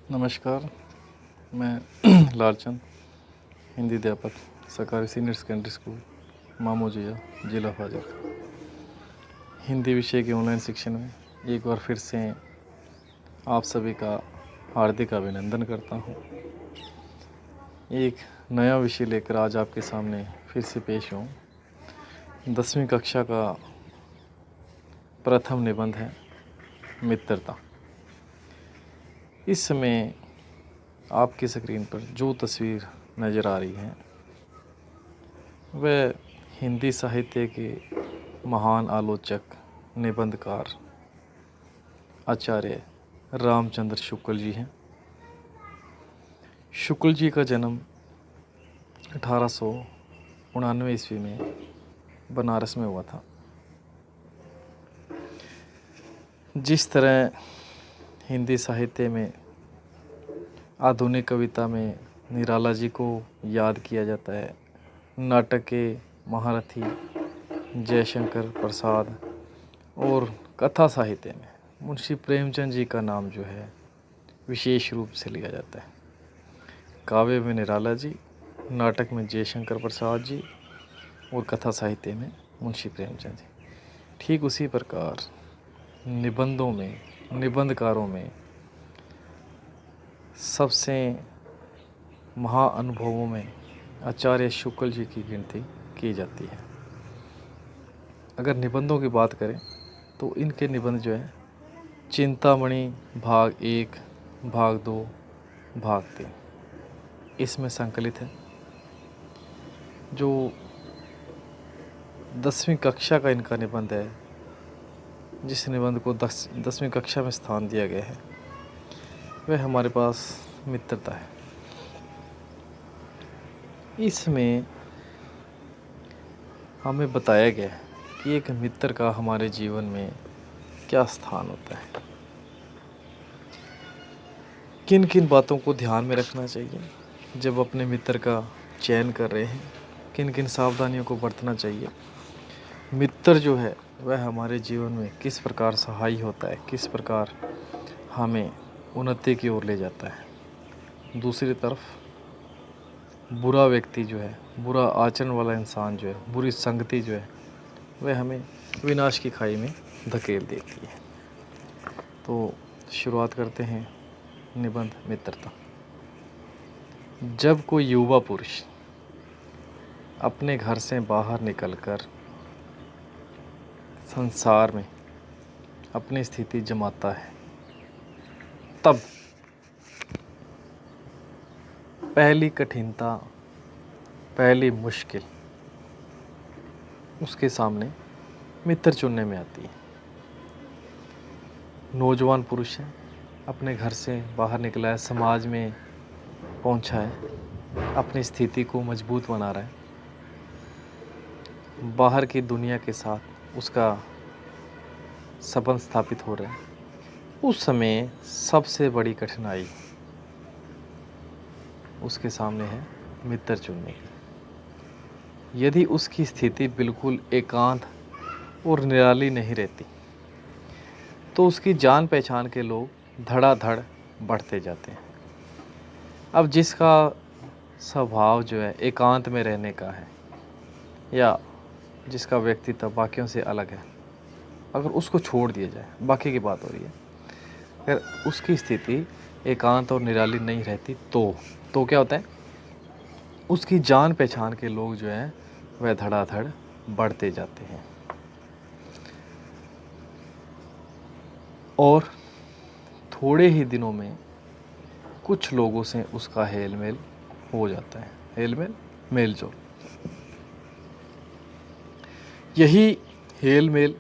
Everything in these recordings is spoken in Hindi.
नमस्कार, मैं लालचंद, हिंदी अध्यापक, सरकारी सीनियर सेकेंडरी स्कूल मामोजिया, जिला फाजिल्का। हिंदी विषय के ऑनलाइन शिक्षण में एक बार फिर से आप सभी का हार्दिक अभिनंदन करता हूँ। एक नया विषय लेकर आज आपके सामने फिर से पेश हूँ। 10वीं कक्षा का प्रथम निबंध है मित्रता। इस समय आपकी स्क्रीन पर जो तस्वीर नज़र आ रही है वह हिंदी साहित्य के महान आलोचक, निबंधकार आचार्य रामचंद्र शुक्ल जी हैं। शुक्ल जी का जन्म 1899 ईस्वी में बनारस में हुआ था। जिस तरह हिंदी साहित्य में आधुनिक कविता में निराला जी को याद किया जाता है, नाटक के महारथी जयशंकर प्रसाद और कथा साहित्य में मुंशी प्रेमचंद जी का नाम जो है विशेष रूप से लिया जाता है। काव्य में निराला जी, नाटक में जयशंकर प्रसाद जी और कथा साहित्य में मुंशी प्रेमचंद जी। ठीक उसी प्रकार निबंधों में, निबंधकारों में सबसे महाअनुभवों में आचार्य शुक्ल जी की गिनती की जाती है। अगर निबंधों की बात करें तो इनके निबंध जो है चिंतामणि भाग 1, भाग 2, भाग 3 इसमें संकलित है। जो 10वीं कक्षा का इनका निबंध है, जिस निबंध को 10वीं कक्षा में स्थान दिया गया है, वह हमारे पास मित्रता है। इसमें हमें बताया गया है कि एक मित्र का हमारे जीवन में क्या स्थान होता है, किन किन बातों को ध्यान में रखना चाहिए जब अपने मित्र का चयन कर रहे हैं, किन किन सावधानियों को बरतना चाहिए। मित्र जो है वह हमारे जीवन में किस प्रकार सहायक होता है, किस प्रकार हमें उन्नति की ओर ले जाता है। दूसरी तरफ बुरा व्यक्ति जो है, बुरा आचरण वाला इंसान जो है, बुरी संगति जो है वह हमें विनाश की खाई में धकेल देती है। तो शुरुआत करते हैं निबंध मित्रता। जब कोई युवा पुरुष अपने घर से बाहर निकलकर संसार में अपनी स्थिति जमाता है, तब पहली कठिनता, पहली मुश्किल उसके सामने मित्र चुनने में आती है। नौजवान पुरुष है, अपने घर से बाहर निकला है, समाज में पहुंचा है, अपनी स्थिति को मजबूत बना रहा है, बाहर की दुनिया के साथ उसका संबंध स्थापित हो रहा है। उस समय सबसे बड़ी कठिनाई उसके सामने है मित्र चुनने की। यदि उसकी स्थिति बिल्कुल एकांत और निराली नहीं रहती तो उसकी जान पहचान के लोग धड़ाधड़ बढ़ते जाते हैं। अब जिसका स्वभाव जो है एकांत में रहने का है, या जिसका व्यक्तित्व बाकियों से अलग है, अगर उसको छोड़ दिया जाए, बाकी की बात हो रही है, अगर उसकी स्थिति एकांत और निराली नहीं रहती तो क्या होता है, उसकी जान पहचान के लोग जो हैं वह धड़ाधड़ बढ़ते जाते हैं और थोड़े ही दिनों में कुछ लोगों से उसका हेल मेल हो जाता है। हेल मेल, मेल जोल। यही हेल मेल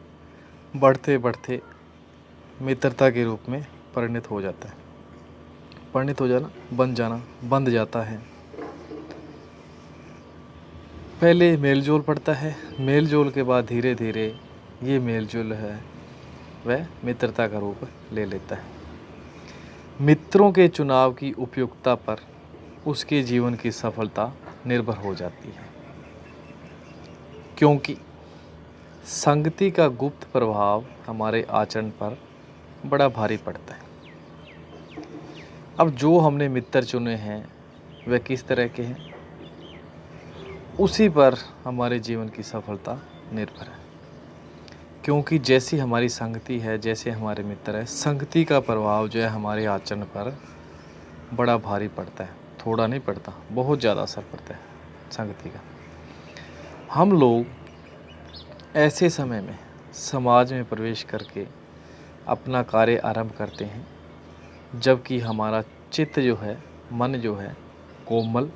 बढ़ते बढ़ते मित्रता के रूप में परिणत हो जाता है। परिणत हो जाना, बंध जाता है। पहले मेलजोल पड़ता है, मेलजोल के बाद धीरे धीरे ये मेलजोल है वह मित्रता का रूप ले लेता है। मित्रों के चुनाव की उपयुक्तता पर उसके जीवन की सफलता निर्भर हो जाती है, क्योंकि संगति का गुप्त प्रभाव हमारे आचरण पर बड़ा भारी पड़ता है। अब जो हमने मित्र चुने हैं वह किस तरह के हैं, उसी पर हमारे जीवन की सफलता निर्भर है। क्योंकि जैसी हमारी संगति है, जैसे हमारे मित्र है, संगति का प्रभाव जो है हमारे आचरण पर बड़ा भारी पड़ता है। थोड़ा नहीं पड़ता, बहुत ज़्यादा असर पड़ता है संगति का। हम लोग ऐसे समय में समाज में प्रवेश करके अपना कार्य आरंभ करते हैं जबकि हमारा चित्त जो है, मन जो है, कोमल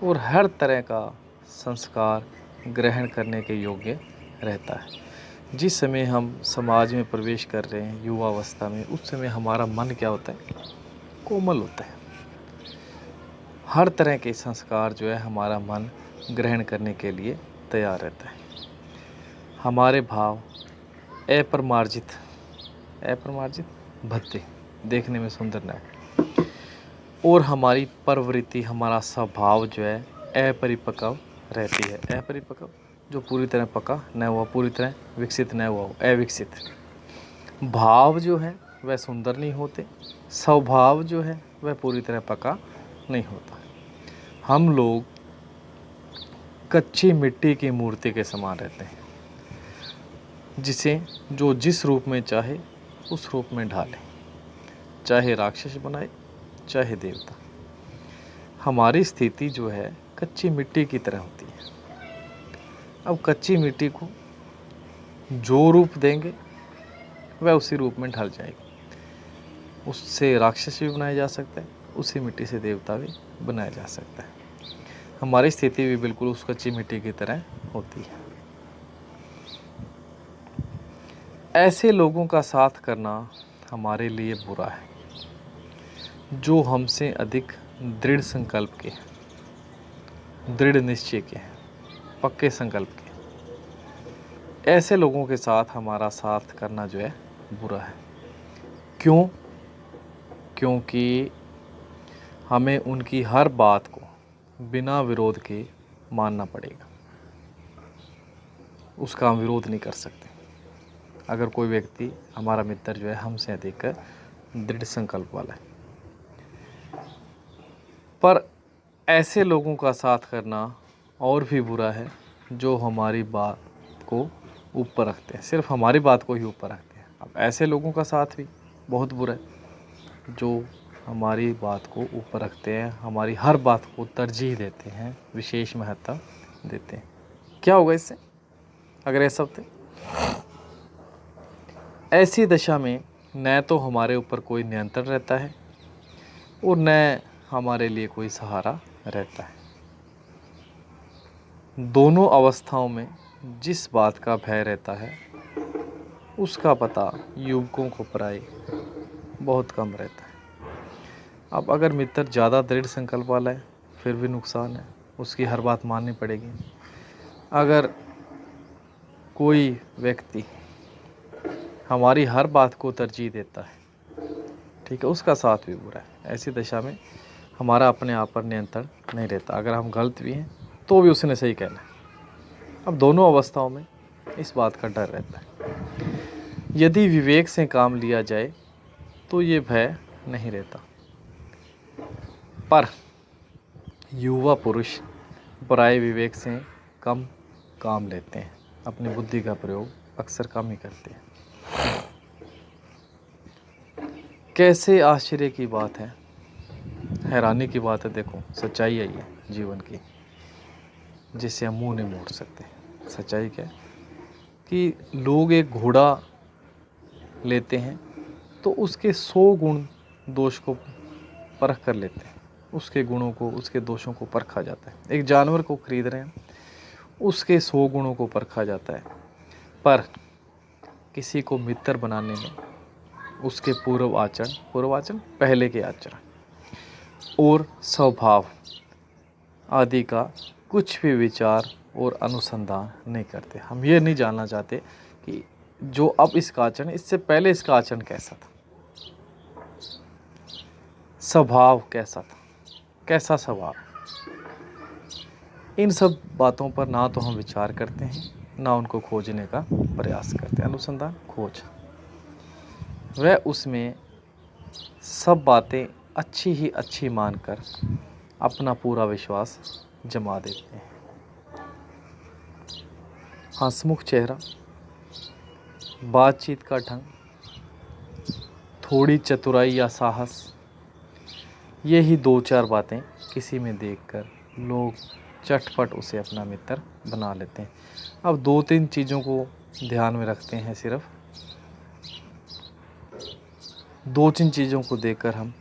और हर तरह का संस्कार ग्रहण करने के योग्य रहता है। जिस समय हम समाज में प्रवेश कर रहे हैं युवावस्था में, उस समय हमारा मन क्या होता है, कोमल होता है। हर तरह के संस्कार जो है हमारा मन ग्रहण करने के लिए तैयार रहता है। हमारे भाव अप्रमार्जित भद्दे, देखने में सुंदर न हो, और हमारी प्रवृत्ति, हमारा स्वभाव जो है अपरिपक्व रहती है। अपरिपक्व जो पूरी तरह पका न हुआ, पूरी तरह विकसित न हुआ हो, अविकसित। भाव जो है वह सुंदर नहीं होते, स्वभाव जो है वह पूरी तरह पका नहीं होता। हम लोग कच्ची मिट्टी की मूर्ति के समान रहते हैं, जिसे जो जिस रूप में चाहे उस रूप में ढाले, चाहे राक्षस बनाए चाहे देवता। हमारी स्थिति जो है कच्ची मिट्टी की तरह होती है। अब कच्ची मिट्टी को जो रूप देंगे वह उसी रूप में ढल जाएगी। उससे राक्षस भी बनाया जा सकता है, उसी मिट्टी से देवता भी बनाया जा सकता है। हमारी स्थिति भी बिल्कुल उस कच्ची मिट्टी की तरह होती है। ऐसे लोगों का साथ करना हमारे लिए बुरा है जो हमसे अधिक दृढ़ संकल्प के, दृढ़ निश्चय के हैं, पक्के संकल्प के। ऐसे लोगों के साथ हमारा साथ करना जो है बुरा है। क्यों? क्योंकि हमें उनकी हर बात को बिना विरोध के मानना पड़ेगा। उसका हम विरोध नहीं कर सकते। अगर कोई व्यक्ति, हमारा मित्र जो है हमसे अधिक दृढ़ संकल्प वाला है, पर ऐसे लोगों का साथ करना और भी बुरा है जो हमारी बात को ऊपर रखते हैं, सिर्फ हमारी बात को ही ऊपर रखते हैं। अब ऐसे लोगों का साथ भी बहुत बुरा है जो हमारी बात को ऊपर रखते हैं, हमारी हर बात को तरजीह देते हैं, विशेष महत्व देते हैं। क्या होगा इससे अगर ऐसा होते? ऐसी दशा में न तो हमारे ऊपर कोई नियंत्रण रहता है और न हमारे लिए कोई सहारा रहता है। दोनों अवस्थाओं में जिस बात का भय रहता है उसका पता युवकों को प्राय बहुत कम रहता है। अब अगर मित्र ज़्यादा दृढ़ संकल्प वाला है फिर भी नुकसान है, उसकी हर बात माननी पड़ेगी। अगर कोई व्यक्ति हमारी हर बात को तरजीह देता है, ठीक है, उसका साथ भी बुरा है। ऐसी दशा में हमारा अपने आप पर नियंत्रण नहीं रहता। अगर हम गलत भी हैं तो भी उसने सही कहना है। अब दोनों अवस्थाओं में इस बात का डर रहता है। यदि विवेक से काम लिया जाए तो ये भय नहीं रहता, पर युवा पुरुष पराये विवेक से कम काम लेते हैं, अपनी बुद्धि का प्रयोग अक्सर कम ही करते हैं। कैसे आश्चर्य की बात है, हैरानी की बात है। देखो, सच्चाई है ये जीवन की, जिसे हम मुंह नहीं मोड़ सकते। सच्चाई क्या है कि लोग एक घोड़ा लेते हैं तो उसके 100 गुण दोष को परख कर लेते हैं, उसके गुणों को, उसके दोषों को परखा जाता है। एक जानवर को खरीद रहे हैं, उसके 100 गुणों को परखा जाता है, पर किसी को मित्र बनाने में उसके पूर्व आचरण, पहले के आचरण और स्वभाव आदि का कुछ भी विचार और अनुसंधान नहीं करते। हम ये नहीं जानना चाहते कि जो अब इसका आचरण, इससे पहले इसका आचरण कैसा था, स्वभाव कैसा था, कैसा स्वभाव। इन सब बातों पर ना तो हम विचार करते हैं, ना उनको खोजने का प्रयास करते हैं। अनुसंधान, खोज, वह उसमें सब बातें अच्छी ही अच्छी मानकर अपना पूरा विश्वास जमा देते हैं। हंसमुख चेहरा, बातचीत का ढंग, थोड़ी चतुराई या साहस, यही दो चार बातें किसी में देखकर लोग चटपट उसे अपना मित्र बना लेते हैं। अब दो तीन चीज़ों को ध्यान में रखते हैं, सिर्फ दो तीन चीज़ों को देखकर हम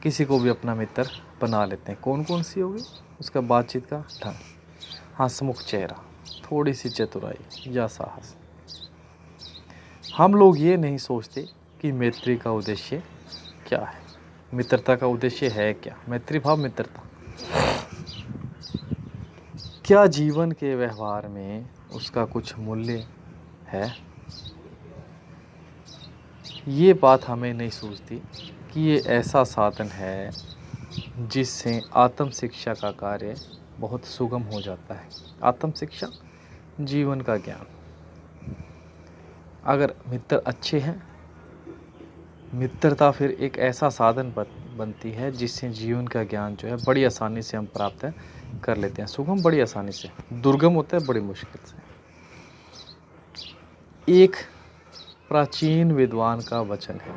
किसी को भी अपना मित्र बना लेते हैं। कौन कौन सी होगी? उसका बातचीत का ढंग, हंसमुख चेहरा, थोड़ी सी चतुराई या साहस। हम लोग ये नहीं सोचते कि मैत्री का उद्देश्य क्या है, मित्रता का उद्देश्य है क्या, मैत्री भाव मित्रता। क्या जीवन के व्यवहार में उसका कुछ मूल्य है? ये बात हमें नहीं सूझती कि ये ऐसा साधन है जिससे आत्म शिक्षा का कार्य बहुत सुगम हो जाता है। आत्म शिक्षा, जीवन का ज्ञान। अगर मित्र अच्छे हैं, मित्रता फिर एक ऐसा साधन बनती है जिससे जीवन का ज्ञान जो है बड़ी आसानी से हम प्राप्त कर लेते हैं। सुगम बड़ी आसानी से, दुर्गम होता है बड़ी मुश्किल से। एक प्राचीन विद्वान का वचन है,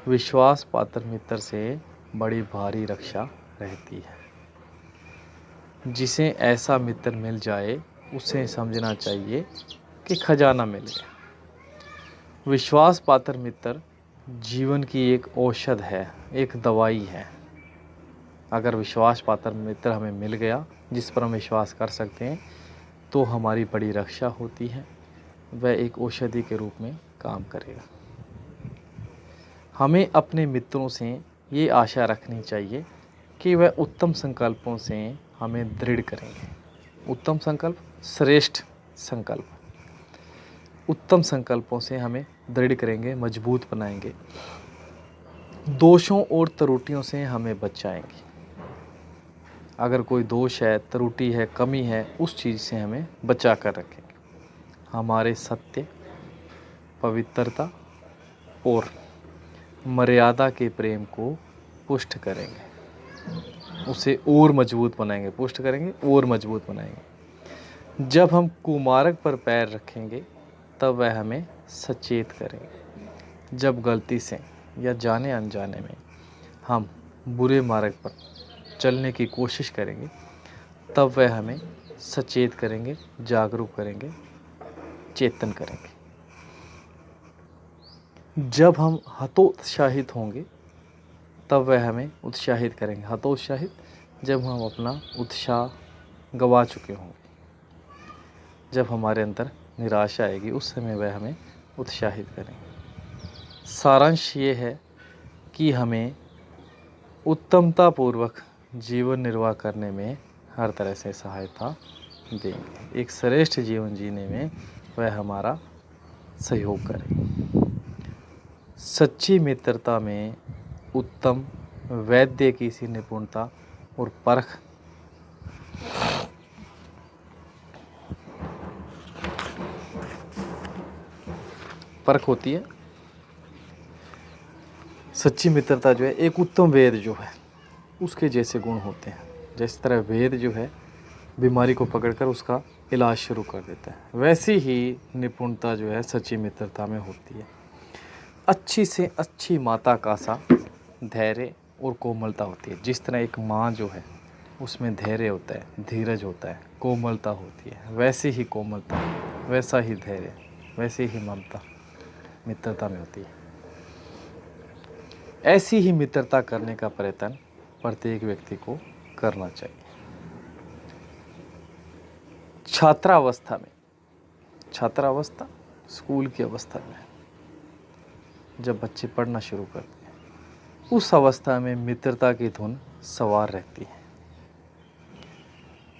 विश्वास पात्र मित्र से बड़ी भारी रक्षा रहती है। जिसे ऐसा मित्र मिल जाए उसे समझना चाहिए कि खजाना मिल गया। विश्वास पात्र मित्र जीवन की एक औषध है, एक दवाई है। अगर विश्वास पात्र मित्र हमें मिल गया जिस पर हम विश्वास कर सकते हैं तो हमारी बड़ी रक्षा होती है, वह एक औषधि के रूप में काम करेगा। हमें अपने मित्रों से ये आशा रखनी चाहिए कि वह उत्तम संकल्पों से हमें दृढ़ करेंगे। उत्तम संकल्प, श्रेष्ठ संकल्प, उत्तम संकल्पों से हमें दृढ़ करेंगे, मजबूत बनाएंगे। दोषों और त्रुटियों से हमें बचाएंगे। अगर कोई दोष है, त्रुटि है, कमी है, उस चीज़ से हमें बचा कर रखेंगे। हमारे सत्य, पवित्रता और मर्यादा के प्रेम को पुष्ट करेंगे, उसे और मजबूत बनाएंगे। पुष्ट करेंगे और मजबूत बनाएंगे। जब हम कुमार्ग पर पैर रखेंगे तब वह हमें सचेत करेंगे। जब गलती से या जाने अनजाने में हम बुरे मार्ग पर चलने की कोशिश करेंगे तब वह हमें सचेत करेंगे, जागरूक करेंगे, चेतन करेंगे। जब हम हतोत्साहित होंगे तब वह हमें उत्साहित करेंगे। हतोत्साहित, जब हम अपना उत्साह गवा चुके होंगे, जब हमारे अंदर निराशा आएगी उस समय वह हमें उत्साहित करेंगे। सारांश ये है कि हमें उत्तमतापूर्वक जीवन निर्वाह करने में हर तरह से सहायता देंगे। एक श्रेष्ठ जीवन जीने में वह हमारा सहयोग करें। सच्ची मित्रता में उत्तम वैद्य की सी निपुणता और परख होती है। सच्ची मित्रता जो है एक उत्तम वेद जो है उसके जैसे गुण होते हैं। जिस तरह वेद जो है बीमारी को पकड़कर उसका इलाज शुरू कर देता है, वैसी ही निपुणता जो है सच्ची मित्रता में होती है। अच्छी से अच्छी माता का सा धैर्य और कोमलता होती है। जिस तरह एक माँ जो है उसमें धैर्य होता है, धीरज होता है, कोमलता होती है, वैसी ही कोमलता, वैसा ही धैर्य, वैसी ही ममता मित्रता में होती है। ऐसी ही मित्रता करने का प्रयत्न प्रत्येक व्यक्ति को करना चाहिए। छात्रावस्था में, छात्रावस्था स्कूल की अवस्था में जब बच्चे पढ़ना शुरू करते हैं उस अवस्था में मित्रता की धुन सवार रहती है।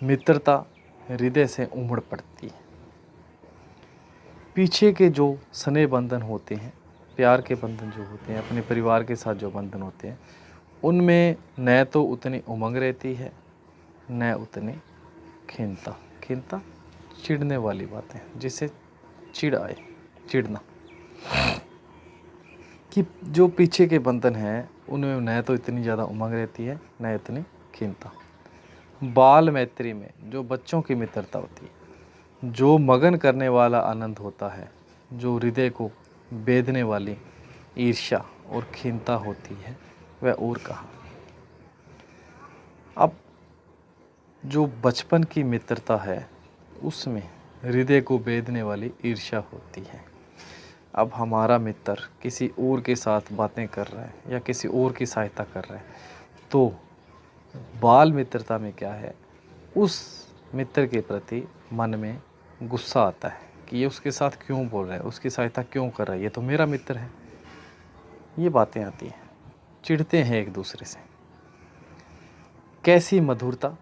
मित्रता हृदय से उमड़ पड़ती है। पीछे के जो स्नेह बंधन होते हैं, प्यार के बंधन जो होते हैं, अपने परिवार के साथ जो बंधन होते हैं, उनमें न तो उतनी उमंग रहती है न उतनी खिन्नता। खिन्नता चिढ़ने वाली बात है, जिससे चिढ़ आए, चिढ़ना। कि जो पीछे के बंधन हैं उनमें न तो इतनी ज़्यादा उमंग रहती है, न इतनी खीनता। बाल मैत्री में जो बच्चों की मित्रता होती है, जो मगन करने वाला आनंद होता है, जो हृदय को बेधने वाली ईर्ष्या और खीनता होती है, वह और कहाँ। अब जो बचपन की मित्रता है उसमें हृदय को बेधने वाली ईर्ष्या होती है। अब हमारा मित्र किसी और के साथ बातें कर रहा है या किसी और की सहायता कर रहा है, तो बाल मित्रता में क्या है, उस मित्र के प्रति मन में गुस्सा आता है कि ये उसके साथ क्यों बोल रहा है, उसकी सहायता क्यों कर रहा है, ये तो मेरा मित्र है। ये बातें आती हैं, चिढ़ते हैं एक दूसरे से। कैसी मधुरता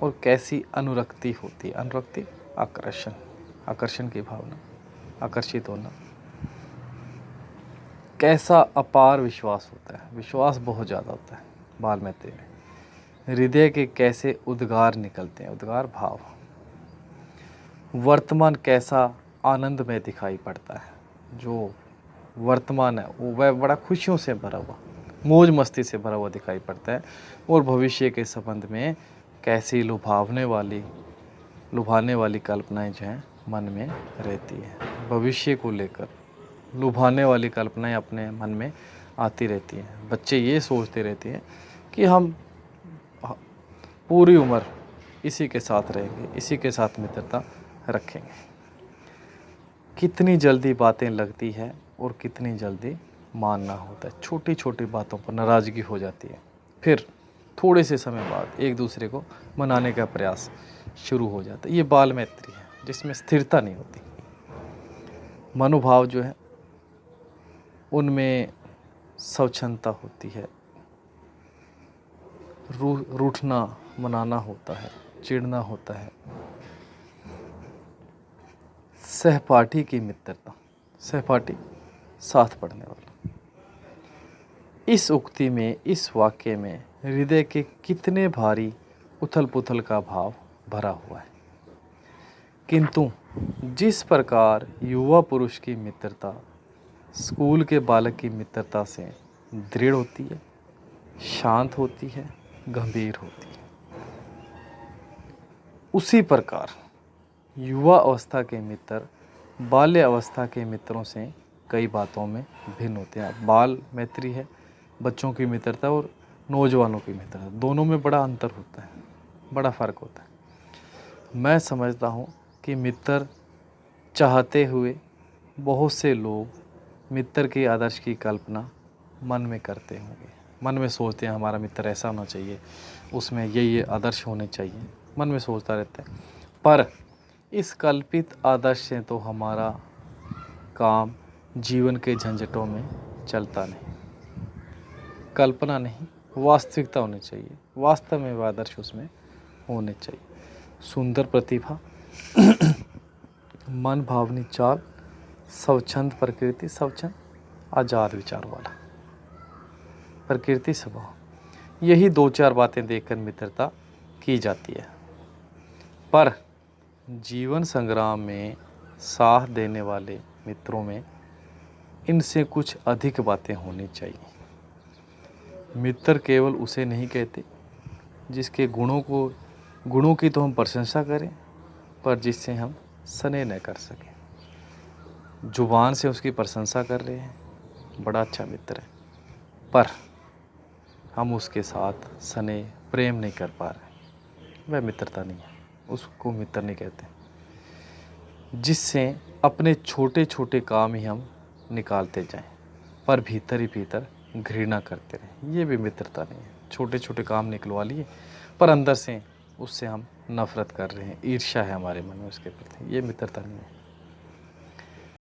और कैसी अनुरक्ति होती है। अनुरक्ति आकर्षण, आकर्षण की भावना, आकर्षित होना। कैसा अपार विश्वास होता है, विश्वास बहुत ज़्यादा होता है बाल मैत्री में। हृदय के कैसे उद्गार निकलते हैं, उद्गार भाव। वर्तमान कैसा आनंद में दिखाई पड़ता है, जो वर्तमान है वो वह बड़ा खुशियों से भरा हुआ, मौज मस्ती से भरा हुआ दिखाई पड़ता है। और भविष्य के संबंध में कैसी लुभाने वाली कल्पनाएं जो हैं मन में रहती है। भविष्य को लेकर लुभाने वाली कल्पनाएं अपने मन में आती रहती हैं। बच्चे ये सोचते रहते हैं कि हम पूरी उम्र इसी के साथ रहेंगे, इसी के साथ मित्रता रखेंगे। कितनी जल्दी बातें लगती है और कितनी जल्दी मानना होता है। छोटी छोटी बातों पर नाराज़गी हो जाती है, फिर थोड़े से समय बाद एक दूसरे को मनाने का प्रयास शुरू हो जाता है। ये बाल मैत्री है जिसमें स्थिरता नहीं होती। मनोभाव जो है उनमें स्वच्छंदता होती है। रूठना मनाना होता है, चिढ़ना होता है। सहपाठी की मित्रता, सहपाठी साथ पढ़ने वाला। इस उक्ति में, इस वाक्य में हृदय के कितने भारी उथल पुथल का भाव भरा हुआ है। किंतु जिस प्रकार युवा पुरुष की मित्रता स्कूल के बालक की मित्रता से दृढ़ होती है, शांत होती है, गंभीर होती है, उसी प्रकार युवा अवस्था के मित्र बाल्य अवस्था के मित्रों से कई बातों में भिन्न होते हैं। बाल मैत्री है, बच्चों की मित्रता, और नौजवानों की मित्रता, दोनों में बड़ा अंतर होता है, बड़ा फ़र्क होता है। मैं समझता हूँ कि मित्र चाहते हुए बहुत से लोग मित्र के आदर्श की कल्पना मन में करते होंगे, मन में सोचते हैं हमारा मित्र ऐसा होना चाहिए, उसमें ये आदर्श होने चाहिए, मन में सोचता रहता है। पर इस कल्पित आदर्श से तो हमारा काम जीवन के झंझटों में चलता नहीं। कल्पना नहीं, वास्तविकता होनी चाहिए, वास्तव में वह आदर्श उसमें होने चाहिए। सुंदर प्रतिभा, मन भावनी चाल, स्वच्छंद प्रकृति, स्वच्छंद आज़ाद विचार वाला, प्रकृति स्वभाव, यही दो चार बातें देखकर मित्रता की जाती है। पर जीवन संग्राम में साथ देने वाले मित्रों में इनसे कुछ अधिक बातें होनी चाहिए। मित्र केवल उसे नहीं कहते जिसके गुणों की तो हम प्रशंसा करें, पर जिससे हम स्नेह न कर सकें। जुबान से उसकी प्रशंसा कर रहे हैं, बड़ा अच्छा मित्र है, पर हम उसके साथ स्नेह प्रेम नहीं कर पा रहे, वह मित्रता नहीं है, उसको मित्र नहीं कहते। जिससे अपने छोटे छोटे काम ही हम निकालते जाएं, पर भीतर ही भीतर घृणा करते रहें, ये भी मित्रता नहीं है। छोटे छोटे काम निकलवा लिए, पर अंदर से उससे हम नफ़रत कर रहे हैं, ईर्ष्या है हमारे मन में उसके प्रति, ये मित्रता नहीं है।